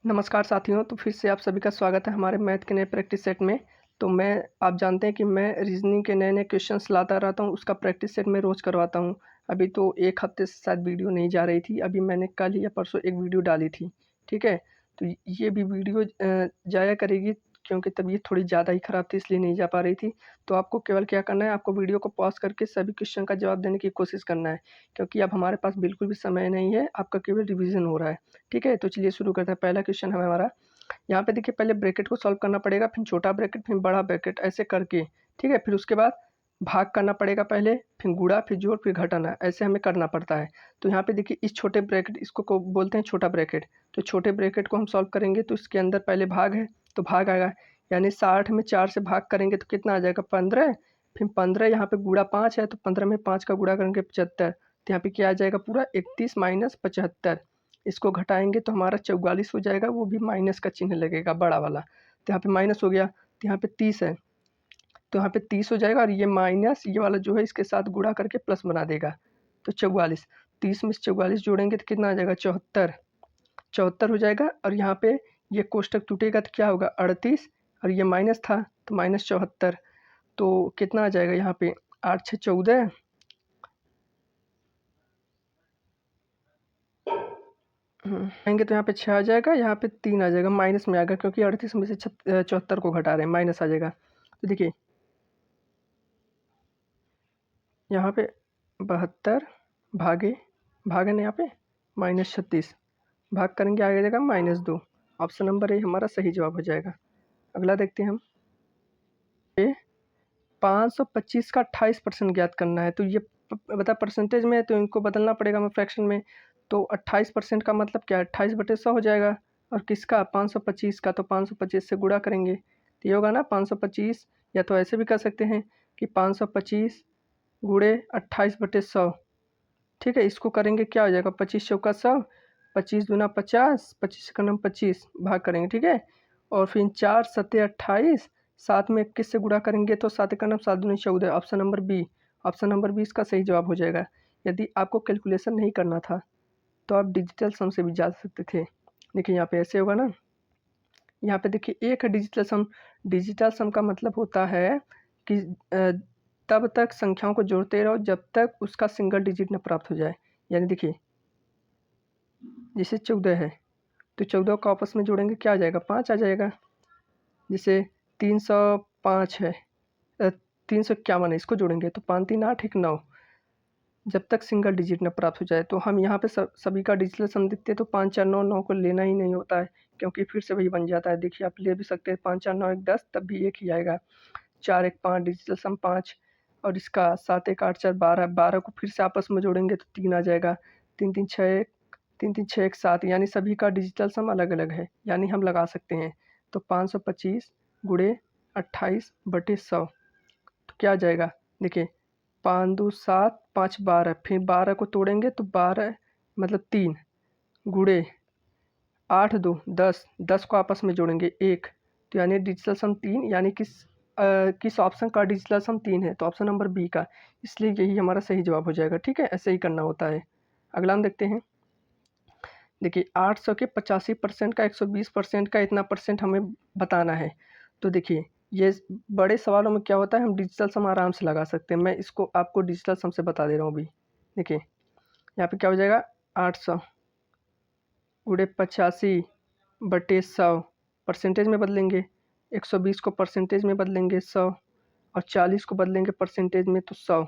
नमस्कार साथियों, तो फिर से आप सभी का स्वागत है हमारे मैथ के नए प्रैक्टिस सेट में। तो आप जानते हैं कि मैं रीज़निंग के नए-नए क्वेश्चंस लाता रहता हूँ, उसका प्रैक्टिस सेट मैं रोज़ करवाता हूँ। अभी तो 1 हफ्ते से शायद वीडियो नहीं जा रही थी, अभी मैंने कल या परसों एक वीडियो डाली थी, ठीक है? तो ये भी वीडियो जाया करेगी क्योंकि तबीयत थोड़ी ज़्यादा ही ख़राब थी इसलिए नहीं जा पा रही थी। तो आपको केवल क्या करना है, आपको वीडियो को पॉज़ करके सभी क्वेश्चन का जवाब देने की कोशिश करना है, क्योंकि अब हमारे पास बिल्कुल भी समय नहीं है, आपका केवल रिवीज़न हो रहा है। ठीक है? तो चलिए शुरू करते हैं। पहला क्वेश्चन है हमारा, यहाँ पे देखिए पहले ब्रैकेट को सॉल्व करना पड़ेगा, फिर छोटा ब्रैकेट, फिर बड़ा ब्रैकेट ऐसे करके, ठीक है? फिर उसके बाद भाग करना पड़ेगा पहले, फिर गुणा, फिर जोड़, फिर घटाना, ऐसे हमें करना पड़ता है। तो यहाँ पे देखिए इस छोटे ब्रैकेट इसको को बोलते हैं छोटा ब्रैकेट। तो छोटे ब्रैकेट को हम सॉल्व करेंगे तो इसके अंदर पहले भाग है, तो भाग आएगा, यानी 60 में 4 से भाग करेंगे तो कितना आ जाएगा 15, फिर 15 यहाँ पे गुणा 5 है तो 15 में 5 का गुणा करेंगे 75, तो यहाँ पे क्या आ जाएगा पूरा 31 माइनस 75। इसको घटाएँगे तो हमारा 44 हो जाएगा, वो भी माइनस का चिन्ह लगेगा बड़ा वाला। तो यहाँ पे माइनस हो गया, तो यहाँ पे 30 है, तो यहाँ पे 30 हो जाएगा और ये माइनस ये वाला जो है इसके साथ गुणा करके प्लस बना देगा। तो 44, 30 में से 44 जोड़ेंगे तो कितना आ जाएगा 74, 74 हो जाएगा और यहाँ पे ये कोष्ठक टूटेगा तो क्या होगा 38 और ये माइनस था तो माइनस 74, तो कितना आ जाएगा यहाँ पे 8 6 14, आएँगे तो यहाँ पे 6 आ जाएगा, यहाँ पे 3 आ जाएगा, माइनस में आएगा क्योंकि 38 में से 74 को घटा रहे हैं, माइनस आ जाएगा। तो देखिए यहाँ पे 72 भागे भागे ना यहाँ पे माइनस 36 भाग करेंगे आगे जाएगा -2। ऑप्शन नंबर ए हमारा सही जवाब हो जाएगा। अगला देखते हैं हम, ये 525 का 28% ज्ञात करना है। तो ये बता परसेंटेज में है तो इनको बदलना पड़ेगा हमें फ्रैक्शन में। तो 28% का मतलब क्या है 28/100 हो जाएगा, और किसका 525 का, तो 525 से गुणा करेंगे तो ये होगा ना 525, या तो ऐसे भी कर सकते हैं कि 525 गुणे 28/100, ठीक है? इसको करेंगे क्या हो जाएगा 25 चौका 100, 25 दूना 50, 25 का नाम 25 भाग करेंगे, ठीक है? और फिर 4 सत्ते 28, 7 में 21 से गुणा करेंगे तो 7 का नाम 7 दूनी 14, option number B, option number B इसका सही जवाब हो जाएगा। यदि आपको कैलकुलेशन नहीं करना था तो आप डिजिटल सम से भी जा सकते थे। देखिए यहाँ पे ऐसे होगा ना, यहाँ पे देखिए एक है डिजिटल सम। डिजिटल सम का मतलब होता है कि तब तक संख्याओं को जोड़ते रहो जब तक उसका सिंगल डिजिट न प्राप्त हो जाए। यानी देखिए जैसे 14 है तो 14 को आपस में जोड़ेंगे क्या आ जाएगा 5 आ जाएगा। जैसे 305 है, 351 है, इसको जोड़ेंगे तो 5 3 8 1 9, जब तक सिंगल डिजिट न प्राप्त हो जाए। तो हम यहाँ पे सभी का डिजिटल सम देखते हैं तो 5 4 9 9 को लेना ही नहीं होता है क्योंकि फिर से वही बन जाता है। देखिए आप ले भी सकते हैं 5 4 9 1 10, तब भी एक ही आएगा। 4 1 5 डिजिटल सम 5, और इसका 7 1 8 4 12, 12 को फिर से आपस में जोड़ेंगे तो 3 आ जाएगा। 3 3 6 1, 3 3 6 1 7, यानी सभी का डिजिटल सम अलग-अलग है, यानी हम लगा सकते हैं। तो 525 गुणे 28/100 तो क्या आ जाएगा, देखिए 5 2 7 5 12, फिर 12 को तोड़ेंगे तो 12 मतलब 3 गुणे 8 2 10, 10 को आपस में जोड़ेंगे 1, तो यानी डिजिटल सम 3, यानी किस ऑप्शन का डिजिटल सम 3 है, तो ऑप्शन नंबर बी का, इसलिए यही हमारा सही जवाब हो जाएगा। ठीक है, ऐसे ही करना होता है। अगला हम देखते हैं, देखिए 800 के 85% का 120% का इतना परसेंट हमें बताना है। तो देखिए ये बड़े सवालों में क्या होता है हम डिजिटल सम आराम से लगा सकते हैं। मैं इसको आपको डिजिटल सम से बता दे रहा हूँ अभी। देखिए यहाँ पे क्या हो जाएगा 800 गुणे 85/100, परसेंटेज में बदलेंगे, 120 को परसेंटेज में बदलेंगे 100, और 40 को बदलेंगे परसेंटेज में तो 100।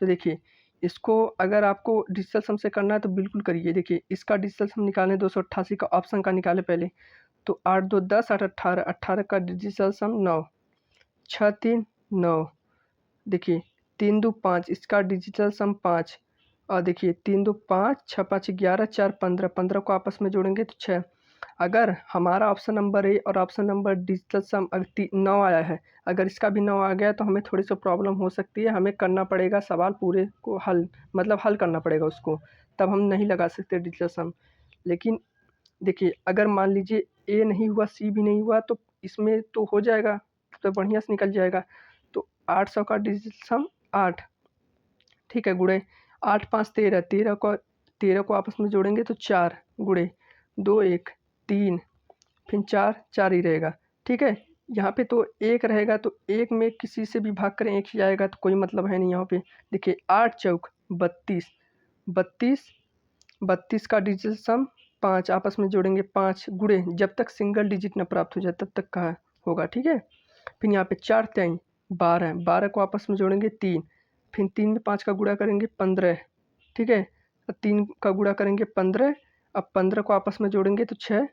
तो देखिए इसको अगर आपको डिजिटल सम से करना है तो बिल्कुल करिए। देखिए इसका डिजिटल सम निकालें 288 का, ऑप्शन का निकालें पहले, तो 8 2 10 8 18, 18 का डिजिटल सम 9, 6 3 9, देखिए 3 2 5, इसका डिजिटल सम 5, और देखिए 3 2 5, 6 5 11, 4 15, 15 को आपस में जोड़ेंगे तो 6। अगर हमारा ऑप्शन नंबर ए और ऑप्शन नंबर डिजिटल सम अगर 9 आया है, अगर इसका भी 9 आ गया तो हमें थोड़ी सी प्रॉब्लम हो सकती है, हमें करना पड़ेगा सवाल पूरे को हल, मतलब हल करना पड़ेगा उसको, तब हम नहीं लगा सकते डिजिटल सम। लेकिन देखिए अगर मान लीजिए ए नहीं हुआ सी भी नहीं हुआ तो इसमें तो हो जाएगा, तो बढ़िया से निकल जाएगा। तो 800 का डिजिटल सम 8, ठीक है, गुणे 8 5 13, 13 को आपस में जोड़ेंगे तो 4 गुणे 2 1 3, फिर 4 4 ही रहेगा, ठीक है। यहाँ पे तो 1 रहेगा, तो 1 में किसी से भी भाग करें 1 ही आएगा, तो कोई मतलब है नहीं यहाँ पे। देखिए 8 चौक 32, 32 32 का डिजिटल सम 5, आपस में जोड़ेंगे 5 गुणे, जब तक सिंगल डिजिट न प्राप्त हो जाए तब तक का होगा, ठीक है। फिर यहाँ पे 4 3 12, 12 को आपस में जोड़ेंगे 3, फिर 3 में 5 का गुणा करेंगे 15, ठीक है। 3 का गुणा करेंगे 15, अब 15 को आपस में जोड़ेंगे तो 6,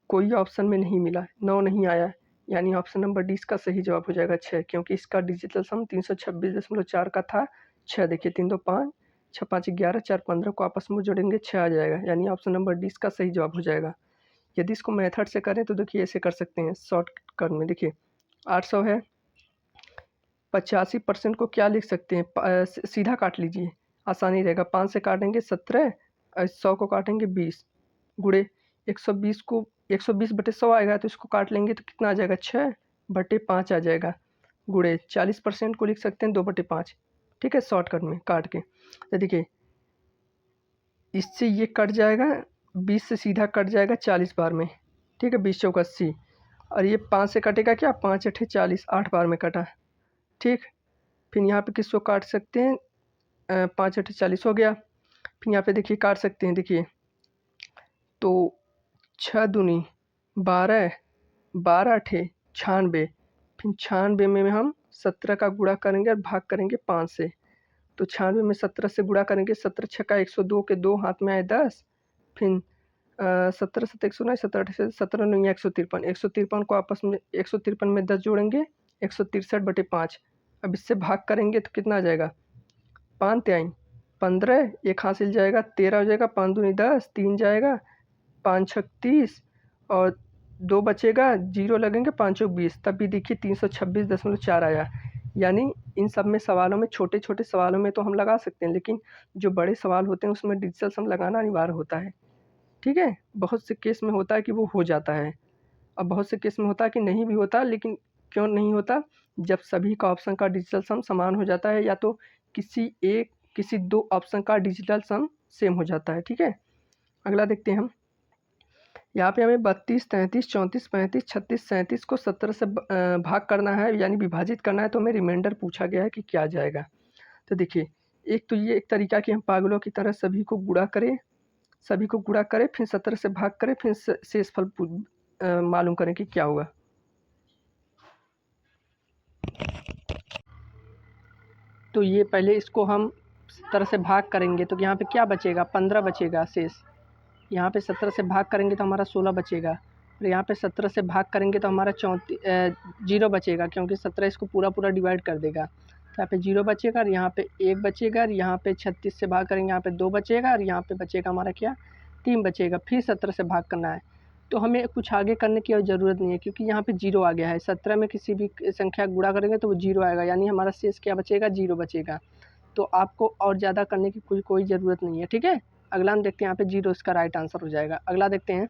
कोई ऑप्शन में नहीं मिला, 9 नहीं आया, यानी ऑप्शन नंबर डी इसका सही जवाब हो जाएगा 6, क्योंकि इसका डिजिटल सम 326.4 का था। 6 देखिए 3 2 5, 6 5 11, 4 15 को आपस में जोड़ेंगे 6 आ जाएगा, यानी ऑप्शन नंबर डी इसका सही जवाब हो जाएगा। यदि इसको मेथड से करें तो देखिए ऐसे कर सकते हैं शॉर्टकट में। देखिए 800 है, 85% को क्या लिख सकते हैं, सीधा काट लीजिए, आसानी रहेगा। 5 से काटेंगे 17, 100 को काटेंगे 20, गुणे 120 को 120/100 आएगा, तो इसको काट लेंगे तो कितना आ जाएगा 6/5 आ जाएगा, गुणे 40% को लिख सकते हैं 2/5, ठीक है, शॉर्टकट में काट के। तो देखिए इससे ये कट जाएगा, 20 से सीधा कट जाएगा 40 बार में, ठीक है, 20 चौक 80, और ये 5 से कटेगा क्या, 5 8 40, 8 बार में कटा, ठीक। फिर यहाँ पे किसको काट सकते हैं, 5 8 40 हो गया। फिर यहाँ पे देखिए काट सकते हैं, देखिए तो 6 दूनी 12, 12 8 96, फिर 96 में हम 17 का गुणा करेंगे और भाग करेंगे 5 से, तो 96 में 17 से गुणा करेंगे, 17 छक्का 102 के 2 हाथ में आए 10, फिर 17 7 109, 17 17 9 153, 153 को आपस में 153 में 10 जोड़ेंगे 163/5, अब इससे भाग करेंगे तो कितना आ जाएगा, 5 3 15, एक हासिल जाएगा 13 हो जाएगा, 5 दूनी 10, 3 जाएगा, 5 6 30 और 2 बचेगा, 0 लगेंगे, 5 चौक 20, तब भी देखिए 326.4 आया। यानी इन सब में सवालों में, छोटे छोटे सवालों में तो हम लगा सकते हैं, लेकिन जो बड़े सवाल होते हैं उसमें डिजिटल सम लगाना अनिवार्य होता है, ठीक है। बहुत से केस में होता है कि वो हो जाता है, और बहुत से केस में होता है कि नहीं भी होता, लेकिन क्यों नहीं होता, जब सभी का ऑप्शन का डिजिटल सम समान हो जाता है, या तो किसी 2 ऑप्शन का डिजिटल सम सेम हो जाता है, ठीक है। अगला देखते हैं हम, यहाँ पे हमें 32 33 34 35 36 37 को 17 से भाग करना है, यानी विभाजित करना है, तो हमें रिमाइंडर पूछा गया है कि क्या जाएगा। तो देखिए एक तो ये एक तरीका कि हम पागलों की तरह सभी को गुणा करें, फिर 17 से भाग करें, फिर शेषफल मालूम करें कि क्या होगा। तो ये पहले इसको हम 17 से भाग करेंगे तो यहाँ पे क्या बचेगा, 15 बचेगा शेष। यहाँ पे 17 से भाग करेंगे तो हमारा 16 बचेगा, और यहाँ पे 17 से भाग करेंगे तो हमारा 0 बचेगा, क्योंकि 17 इसको पूरा डिवाइड कर देगा, तो यहाँ पे 0 बचेगा, और यहाँ पे 1 बचेगा, और यहाँ पे 36 से भाग करेंगे, यहाँ पे 2 बचेगा, और यहाँ पे बचेगा हमारा क्या, 3 बचेगा। फिर 17 से भाग करना है, तो हमें कुछ आगे करने की और ज़रूरत नहीं है, क्योंकि यहाँ पे 0 आ गया है। 17 में किसी भी संख्या गुणा करेंगे तो वो 0 आएगा, यानी हमारा शेष क्या बचेगा, 0 बचेगा। तो आपको और ज़्यादा करने की कोई ज़रूरत नहीं है, ठीक है। अगला हम देखते हैं, यहाँ पे 0 इसका राइट आंसर हो जाएगा। अगला देखते हैं,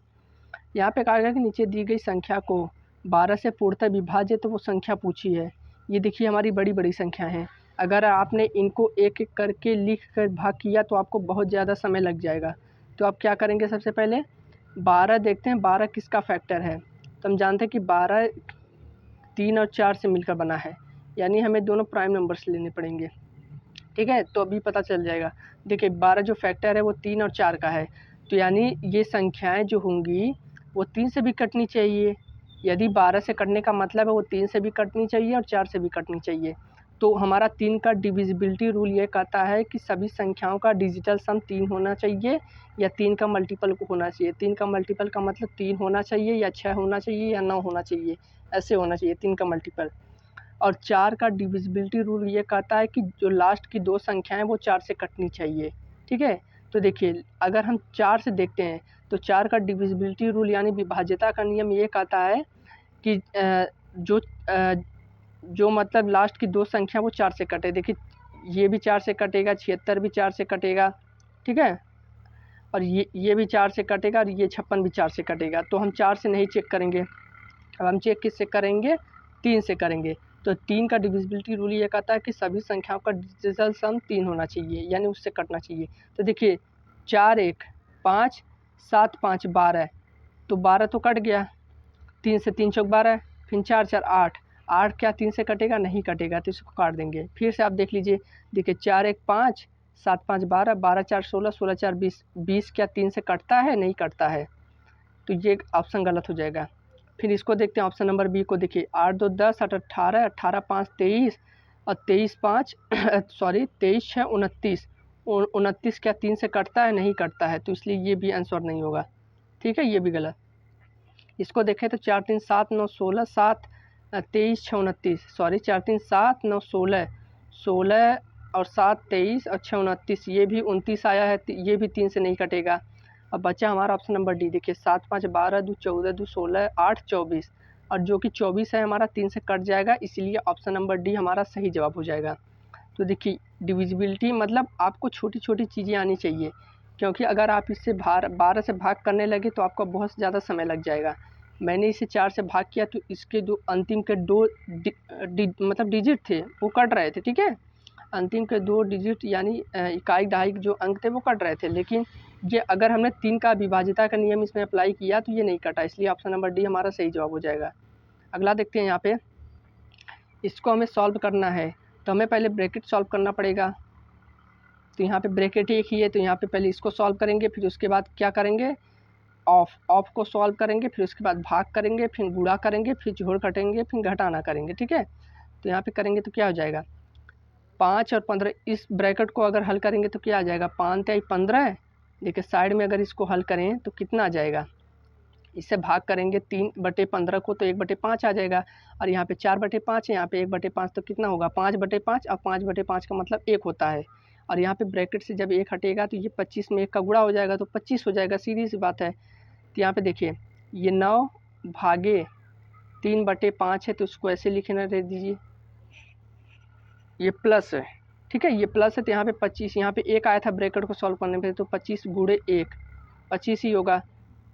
यहाँ पे कहा गया कि नीचे दी गई संख्या को 12 से पूर्णतः विभाज्य, तो वो संख्या पूछी है। ये देखिए हमारी बड़ी संख्या है, अगर आपने इनको एक एक करके लिख कर भाग किया तो आपको बहुत ज़्यादा समय लग जाएगा। तो आप क्या करेंगे, सबसे पहले 12 देखते हैं, 12 किसका फैक्टर है, तो हम जानते हैं कि 12 3 और 4 से मिलकर बना है, यानी हमें दोनों प्राइम नंबर्स लेने पड़ेंगे, ठीक है। तो अभी पता चल जाएगा। देखिए 12 जो फैक्टर है वो 3 और 4 का है, तो यानी ये संख्याएं जो होंगी वो 3 से भी कटनी चाहिए। यदि 12 से कटने का मतलब है वो 3 से भी कटनी चाहिए और 4 से भी कटनी चाहिए। तो हमारा 3 का डिविजिबिलिटी रूल ये कहता है कि सभी संख्याओं का डिजिटल सम 3 होना चाहिए, या 3 का मल्टीपल होना चाहिए। 3 का मल्टीपल का मतलब 3 होना चाहिए, या 6 होना चाहिए, या 9 होना चाहिए, ऐसे होना चाहिए 3 का मल्टीपल। और 4 का डिविजिबिलिटी रूल ये कहता है कि जो लास्ट की 2 संख्याएं वो 4 से कटनी चाहिए, ठीक है। तो देखिए अगर हम 4 से देखते हैं तो 4 का डिविजिबिलिटी रूल यानी विभाज्यता का नियम ये कहता है कि जो मतलब लास्ट की 2 संख्या वो 4 से कटे। देखिए ये भी 4 से कटेगा, 76 भी 4 से कटेगा, ठीक है, और ये भी 4 से कटेगा, और ये 56 भी 4 से कटेगा। तो हम 4 से नहीं चेक करेंगे, अब हम चेक किससे करेंगे, 3 से करेंगे। तो 3 का डिविजिबिलिटी रूल ये कहता है कि सभी संख्याओं का डिजिटल सम 3 होना चाहिए, यानी उससे कटना चाहिए। तो देखिए 4 1 5 7 5 12, तो 12 तो कट गया, 3 से 3 चौक 12, फिर 4 4 8, 8 क्या 3 से कटेगा? नहीं कटेगा, तो इसको काट देंगे। फिर से आप देख लीजिए, देखिए 4 1 5, 7 5 12, 12 4 16, 16 4 20, 20 क्या 3 से कटता है? नहीं कटता है, तो ये ऑप्शन गलत हो जाएगा। फिर इसको देखते हैं ऑप्शन नंबर बी को, देखिए 8 2 10, 8 18, 18 5 23 और 23 5 सॉरी 23 6 29, 29 क्या 3 से कटता है? नहीं कटता है, तो इसलिए ये भी आंसर नहीं होगा। ठीक है, ये भी गलत। इसको देखें तो 4 3 7 9 16, 7 23 6 29, सॉरी 4 3 7 9 16, 16 और 7 23 और 6 29, ये भी 29 आया है, ये भी 3 से नहीं कटेगा। अब बचा हमारा ऑप्शन नंबर डी, देखिए 7 5 12 2 14 2 16 8 24, और जो कि 24 है हमारा 3 से कट जाएगा, इसलिए ऑप्शन नंबर डी हमारा सही जवाब हो जाएगा। तो देखिए डिविजिबिलिटी मतलब आपको छोटी छोटी चीज़ें आनी चाहिए, क्योंकि अगर आप इससे 12 से भाग करने लगे तो आपका बहुत ज़्यादा समय लग जाएगा। मैंने इसे 4 से भाग किया तो इसके जो अंतिम के 2 मतलब डिजिट थे वो कट रहे थे। ठीक है, अंतिम के 2 डिजिट यानी इकाई दहाई जो अंक थे वो कट रहे थे, लेकिन ये अगर हमने 3 का विभाज्यता का नियम इसमें अप्लाई किया तो ये नहीं कटा, इसलिए ऑप्शन नंबर डी हमारा सही जवाब हो जाएगा। अगला देखते हैं, यहाँ पे इसको हमें सॉल्व करना है तो हमें पहले ब्रैकेट सॉल्व करना पड़ेगा। तो यहाँ पे ब्रैकेट एक ही है, तो यहाँ पे पहले इसको सॉल्व करेंगे, फिर उसके बाद क्या करेंगे, ऑफ को सॉल्व करेंगे, फिर उसके बाद भाग करेंगे, फिर गुणा करेंगे, फिर जोड़ कटेंगे, फिर घटाना करेंगे। ठीक है, तो यहाँ पे करेंगे तो क्या हो जाएगा, 5 और 15, इस ब्रैकेट को अगर हल करेंगे तो क्या आ जाएगा, 5 3 15। देखिए साइड में अगर इसको हल करें तो कितना आ जाएगा, इससे भाग करेंगे 3/15 को तो 1/5 आ जाएगा, और यहाँ पे 4/5 है, यहाँ पे 1/5, तो कितना होगा 5/5, और 5/5 का मतलब 1 होता है, और यहाँ पे ब्रैकेट से जब 1 हटेगा तो ये 25 में 1 का गुणा हो जाएगा तो 25 हो जाएगा, सीधी सी बात है। तो यहाँ पे देखिए ये 9 भागे 3/5 है, तो उसको ऐसे लिखना दे दीजिए, ये प्लस है। ठीक है, ये प्लस है, तो यहाँ पे 25, यहाँ पे 1 आया था ब्रैकेट को सॉल्व करने पे, तो 25 गुणे 1 25 ही होगा,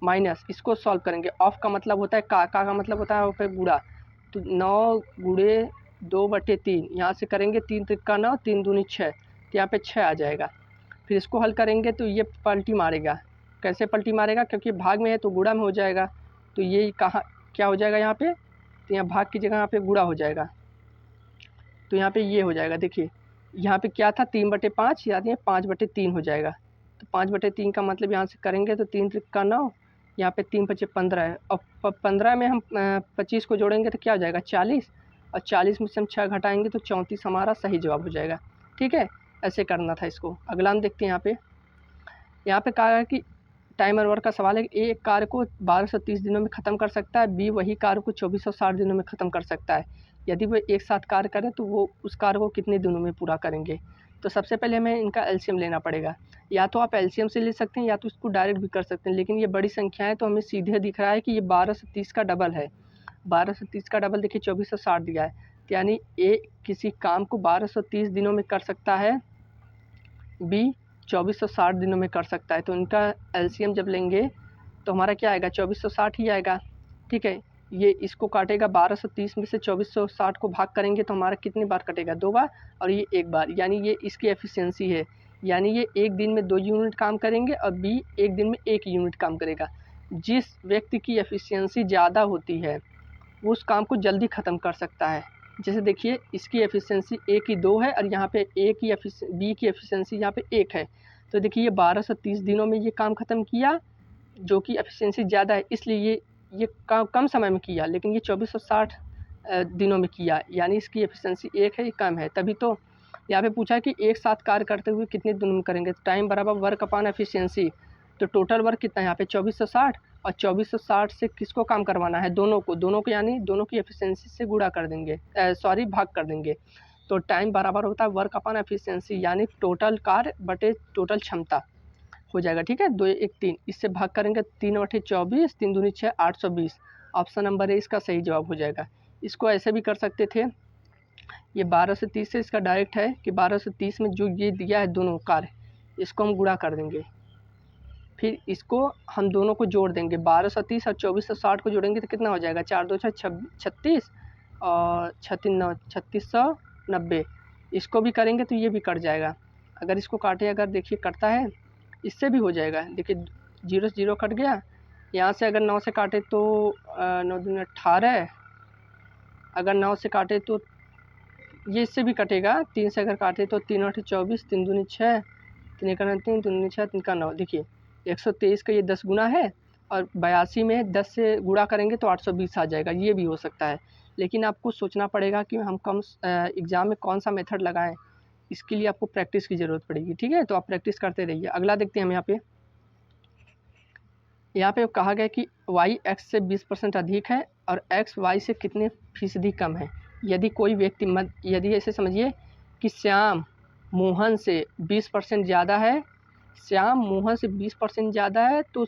माइनस इसको सॉल्व करेंगे, ऑफ का मतलब होता है का मतलब होता है पे गुणा, तो 9 गुणे 2/3, यहाँ से करेंगे 3 3 9, 3 दूनी 6, तो यहाँ पे 6 आ जाएगा। फिर इसको हल करेंगे तो ये पलटी मारेगा, कैसे पलटी मारेगा, क्योंकि भाग में है तो गुणा में हो जाएगा, तो ये कहाँ क्या हो जाएगा यहाँ पे, तो यहाँ भाग की जगह यहाँ पे गुणा हो जाएगा, तो यहाँ पे ये हो जाएगा। देखिए यहाँ पे क्या था 3/5, यानी 5/3 हो जाएगा, तो 5/3 का मतलब यहाँ से करेंगे तो 3 3 9, यहाँ पे 3 5 15 है, और 15 में हम 25 को जोड़ेंगे तो क्या हो जाएगा 40, और 40 में से हम 6 घटाएंगे तो 34 हमारा सही जवाब हो जाएगा। ठीक है, ऐसे करना था इसको। अगला हम देखते हैं, यहाँ पे कहा है कि टाइमर वर्क का सवाल है कि एक कार्य को 1230 दिनों में ख़त्म कर सकता है, बी वही कार्य को 2460 दिनों में ख़त्म कर सकता है। यदि वो एक साथ कार्य करें तो वो उस कार्य को कितने दिनों में पूरा करेंगे। तो सबसे पहले हमें इनका एलसीएम लेना पड़ेगा, या तो आप एलसीएम से ले सकते हैं या तो इसको डायरेक्ट भी कर सकते हैं, लेकिन ये बड़ी संख्या है तो हमें सीधे दिख रहा है कि ये 1230 का डबल है। 1230 का डबल देखिए 2460 दिया है, यानी ए किसी काम को 1230 दिनों में कर सकता है, बी 2460 दिनों में कर सकता है। तो इनका एलसीएम जब लेंगे तो हमारा क्या आएगा 2460 ही आएगा। ठीक है, ये इसको काटेगा 1230 में से 2460 को भाग करेंगे तो हमारा कितनी बार कटेगा 2 बार, और ये 1 बार, यानी ये इसकी एफिशिएंसी है, यानी ये एक दिन में 2 यूनिट काम करेंगे और बी एक दिन में 1 यूनिट काम करेगा। जिस व्यक्ति की एफिशिएंसी ज़्यादा होती है वो उस काम को जल्दी ख़त्म कर सकता है। जैसे देखिए इसकी एफिशिएंसी ए की 2 है और यहाँ पे बी की एफिशिएंसी यहाँ पे 1 है, तो देखिए ये 1230 दिनों में ये काम ख़त्म किया, जो कि एफिशिएंसी ज़्यादा है, इसलिए ये काम कम समय में किया, लेकिन ये 2460 दिनों में किया, यानी इसकी एफिशिएंसी 1 है, ये कम है। तभी तो यहाँ पे पूछा है कि एक साथ कार्य करते हुए कितने दिनों में करेंगे, तो टाइम बराबर वर्क अपॉन एफिशिएंसी, तो टोटल वर्क कितना है यहाँ पे 2460, और 2460 से किसको काम करवाना है, दोनों को, यानी दोनों की एफिशिएंसी से गुणा कर देंगे, भाग कर देंगे, तो टाइम बराबर होता है वर्क अपॉन एफिशिएंसी, यानी टोटल कार्य बटे टोटल क्षमता हो जाएगा। ठीक है, 2 1 3, इससे भाग करेंगे 3/24, 3 दूनी 6, 820, ऑप्शन नंबर ए इसका सही जवाब हो जाएगा। इसको ऐसे भी कर सकते थे, ये 12 से 30 से इसका डायरेक्ट है कि 12 से 30 में जो ये दिया है दोनों कार्य, इसको हम गुणा कर देंगे, फिर इसको हम दोनों को जोड़ देंगे, 1230 और 2460 को जोड़ेंगे तो कितना हो जाएगा 4 2 6 36 और 3690, इसको भी करेंगे तो ये भी कट जाएगा। अगर इसको काटे, अगर देखिए कटता है, इससे भी हो जाएगा, देखिए 0 से 0 कट गया, यहाँ से अगर 9 से काटे तो 9 दूनी 18, अगर 9 से काटे तो ये इससे भी कटेगा, 3 से अगर काटे तो 3 8 24, 3 दूनी 6, 3 एक 3, 3 दूनी 6, 3 का 9। देखिए 123 का ये 10 गुना है और 82 में 10 से गुणा करेंगे तो 820 आ जाएगा। ये भी हो सकता है, लेकिन आपको सोचना पड़ेगा कि हम कम एग्ज़ाम में कौन सा मेथड लगाएं। इसके लिए आपको प्रैक्टिस की ज़रूरत पड़ेगी, ठीक है। तो आप प्रैक्टिस करते रहिए। अगला देखते हैं हम यहाँ पे कहा गया कि y x से 20% अधिक है और x y से कितने फीसदी कम है। यदि कोई व्यक्ति यदि ऐसे समझिए कि श्याम मोहन से 20% ज़्यादा है, श्याम मोहन से 20% ज़्यादा है, तो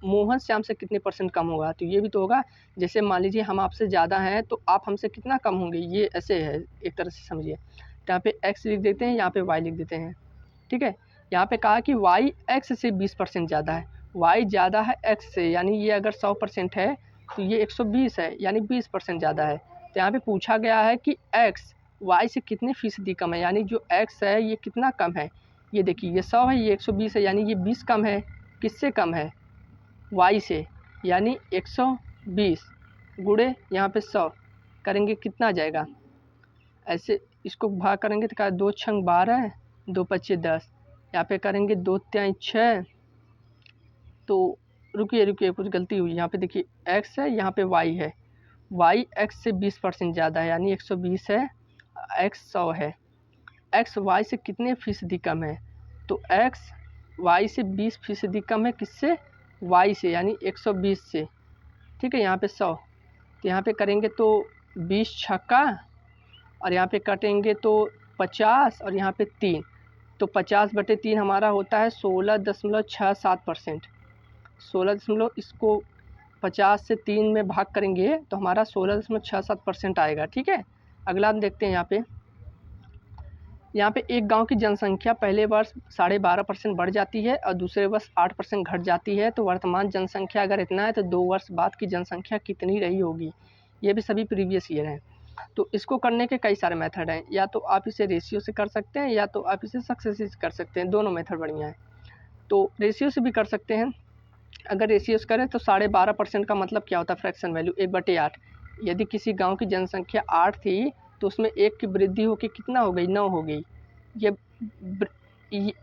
मोहन श्याम से कितने परसेंट कम होगा। तो ये भी तो होगा, जैसे मान लीजिए हम आपसे ज़्यादा हैं तो आप हमसे कितना कम होंगे, ये ऐसे है एक तरह से समझिए। तो यहाँ पे x लिख देते हैं, यहाँ पे y लिख देते हैं, ठीक है। यहाँ पे कहा कि y x से 20% ज़्यादा है, y ज़्यादा है x से, यानी ये अगर 100% है तो ये 120 है, यानी 20% ज़्यादा है। तो यहाँ पे पूछा गया है कि x y से कितने फीसदी कम है, यानी जो x है ये कितना कम है। ये देखिए ये 100 है, ये 120 है, यानी ये 20 कम है। किससे कम है, y से, यानी 120 गुणे यहाँ पे 100 करेंगे कितना आ जाएगा। ऐसे इसको भाग करेंगे तो क्या, 2 छंग 12, 2 पच्चे 10, यहाँ पे करेंगे 2 त्याई 6। तो रुकिए कुछ गलती हुई, यहाँ पे देखिए x है, यहाँ पे y है, y x से 20% ज़्यादा है, यानी 120 है, x 100 है। x y से कितने फीसदी कम है, तो x y से 20% कम है, किससे, y से, यानी 120 से, ठीक है। यहाँ पे 100, तो यहाँ पे करेंगे तो 20 छक्का और यहाँ पे कटेंगे तो 50 और यहाँ पे 3, तो 50/3 हमारा होता है 16.67%। 16 इसको 50 से 3 में भाग करेंगे तो हमारा 16.67% आएगा, ठीक है। अगला हम देखते हैं यहाँ पे एक गांव की जनसंख्या पहले वर्ष 12.5% बढ़ जाती है और दूसरे वर्ष 8% घट जाती है, तो वर्तमान जनसंख्या अगर इतना है तो 2 वर्ष बाद की जनसंख्या कितनी रही होगी। ये भी सभी प्रीवियस ईयर हैं। तो इसको करने के कई सारे मेथड हैं, या तो आप इसे रेशियो से कर सकते हैं या तो आप इसे सक्सेसिव से कर सकते हैं, दोनों मेथड बढ़िया हैं। तो रेशियो से भी कर सकते हैं। अगर रेशियोस करें तो 12.5% का मतलब क्या होता है, फ्रैक्शन वैल्यू 1/8। यदि किसी गांव की जनसंख्या 8 थी तो उसमें 1 की वृद्धि होकर कितना हो गई, 9 हो गई।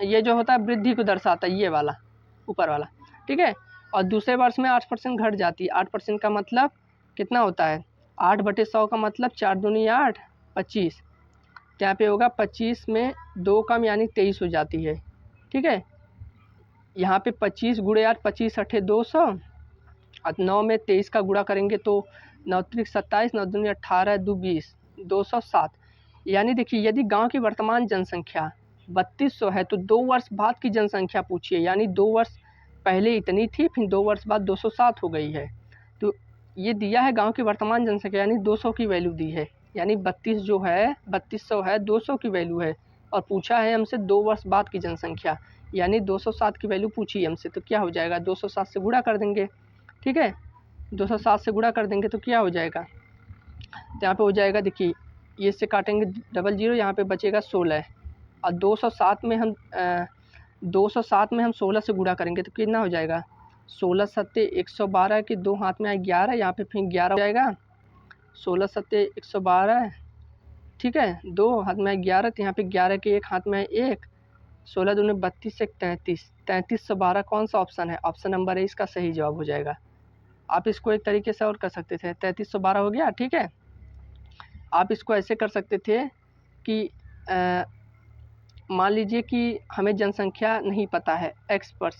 ये जो होता है वृद्धि को दर्शाता है, ये वाला ऊपर वाला, ठीक है। और दूसरे वर्ष में 8% घट जाती है। 8% का मतलब कितना होता है, 8/100 का मतलब 4 दूनी 8, 25। तो यहाँ पे होगा 25 में 2 कम, यानी 23 हो जाती है, ठीक है। यहाँ पे 25 गुणे 8, 25 अठे 200 और 9 में 23 का गुणा करेंगे तो 9 त्रिक 27, 9 दूनी 18, 2 20, 207। यानी देखिए यदि गांव की वर्तमान जनसंख्या 3200 है तो 2 वर्ष बाद की जनसंख्या पूछिए, यानी 2 वर्ष पहले इतनी थी, फिर 2 वर्ष बाद 207 हो गई है। तो ये दिया है गांव की वर्तमान जनसंख्या, यानी 200 की वैल्यू दी है, यानी 32 जो है 3200 है, 200 की वैल्यू है। और पूछा है हमसे 2 वर्ष बाद की जनसंख्या, यानी 207 की वैल्यू पूछी हमसे, तो क्या हो जाएगा, 207 से गुणा कर देंगे, ठीक है। 207 से गुणा कर देंगे तो क्या हो जाएगा, तो यहाँ पे हो जाएगा, देखिए ये से काटेंगे 00, यहाँ पे बचेगा 16 और 207 में हम 16 से गुणा करेंगे तो कितना हो जाएगा, 16 सत्ते 112 के 2 हाथ में आए 11, यहाँ पे फिर 11 हो जाएगा, 16 सत्ते 112, ठीक है, 2 हाथ में आए 11, तो यहाँ पे 11 के 1 हाथ में आए 1, 16 दूनी 32 से 33, 3312 कौन सा ऑप्शन है, ऑप्शन नंबर ए इसका सही जवाब हो जाएगा। आप इसको एक तरीके से और कर सकते थे, 3312 हो गया, ठीक है। आप इसको ऐसे कर सकते थे कि मान लीजिए कि हमें जनसंख्या नहीं पता है x वर्ष,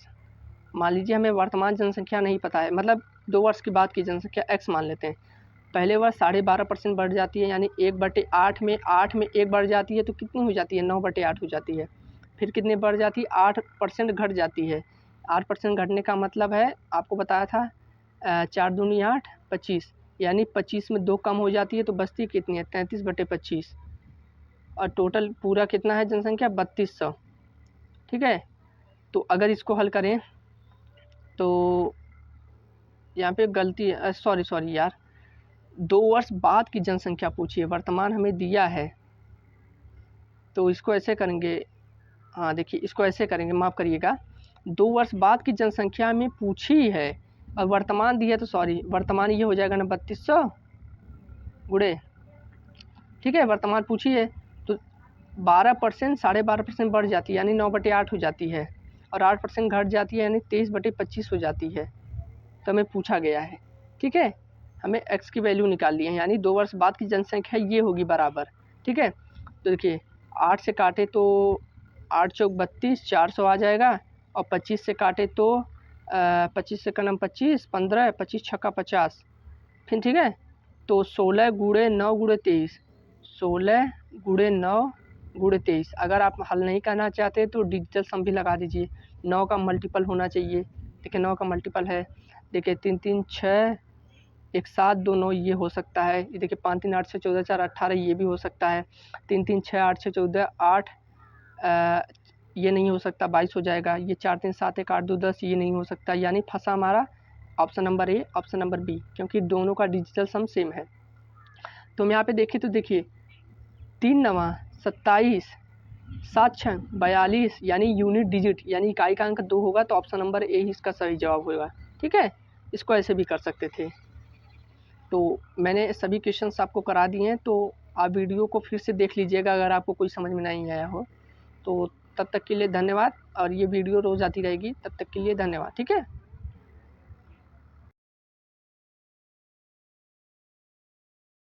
मान लीजिए हमें वर्तमान जनसंख्या नहीं पता है, मतलब 2 वर्ष के बाद की जनसंख्या x मान लेते हैं। पहले वर्ष 12.5% बढ़ जाती है, यानी 1/8 में 1 बढ़ जाती है तो कितनी हो जाती है, 9/8 हो जाती है। फिर कितनी बढ़ जाती है, 8% घट जाती है। 8% घटने का मतलब है, आपको बताया था 4 दूनी 8, 25, यानी 25 में 2 कम हो जाती है तो बचती कितनी है, 33/25। और टोटल पूरा कितना है जनसंख्या, 3200, ठीक है। तो अगर इसको हल करें तो यहाँ पे गलती है, सॉरी यार, 2 वर्ष बाद की जनसंख्या पूछिए, वर्तमान हमें दिया है, तो इसको ऐसे करेंगे, हाँ देखिए इसको ऐसे करेंगे, माफ़ करिएगा, 2 वर्ष बाद की जनसंख्या में पूछी है, और वर्तमान दिया तो सॉरी, वर्तमान ये हो जाएगा ना 3200 गुणे, ठीक है, वर्तमान पूछी है तो 12%, 12.5% बढ़ जाती है यानी 9/8 हो जाती है, और 8% घट जाती है यानी 23/25 हो जाती है। तो हमें पूछा गया है, ठीक है, हमें x की वैल्यू निकालनी है, यानी 2 वर्ष बाद की जनसंख्या ये होगी बराबर, ठीक है। तो देखिए 8 से काटे तो 8 चौक 32, 400 आ जाएगा, और 25 से काटे तो 25 से कलम 25, 15, 25 छक्का 50, फिर ठीक है। तो 16 गुणे 9 गुणे 23, 16 गुणे 9 गुणे 23। अगर आप हल नहीं करना चाहते तो डिजिटल सम भी लगा दीजिए, 9 का मल्टीपल होना चाहिए, देखिए 9 का मल्टीपल है, देखिए 3 3 6, 1 7 2 9 ये हो सकता है, ये देखिए 5 3 8 6 14 4 18 ये भी हो सकता है, 3 3 6 8 6 14 8 ये नहीं हो सकता, 22 हो जाएगा, ये 4 3 7 1 8 2 10 ये नहीं हो सकता, यानी फंसा हमारा option number A, option number B, क्योंकि दोनों का डिजिटल सम सेम है। तो हम यहाँ पे देखें तो देखिए 3 9 27, 7 6 42, यानी यूनिट डिजिट यानी इकाई का अंक 2 होगा, तो ऑप्शन नंबर ए ही इसका सही जवाब होगा, ठीक है। इसको ऐसे भी कर सकते थे। तो मैंने सभी क्वेश्चंस आपको करा दिए हैं, तो आप वीडियो को फिर से देख लीजिएगा अगर आपको कोई समझ में नहीं आया हो तो। तब तक के लिए धन्यवाद, और ये वीडियो रोज़ आती रहेगी, तब तक के लिए धन्यवाद, ठीक है।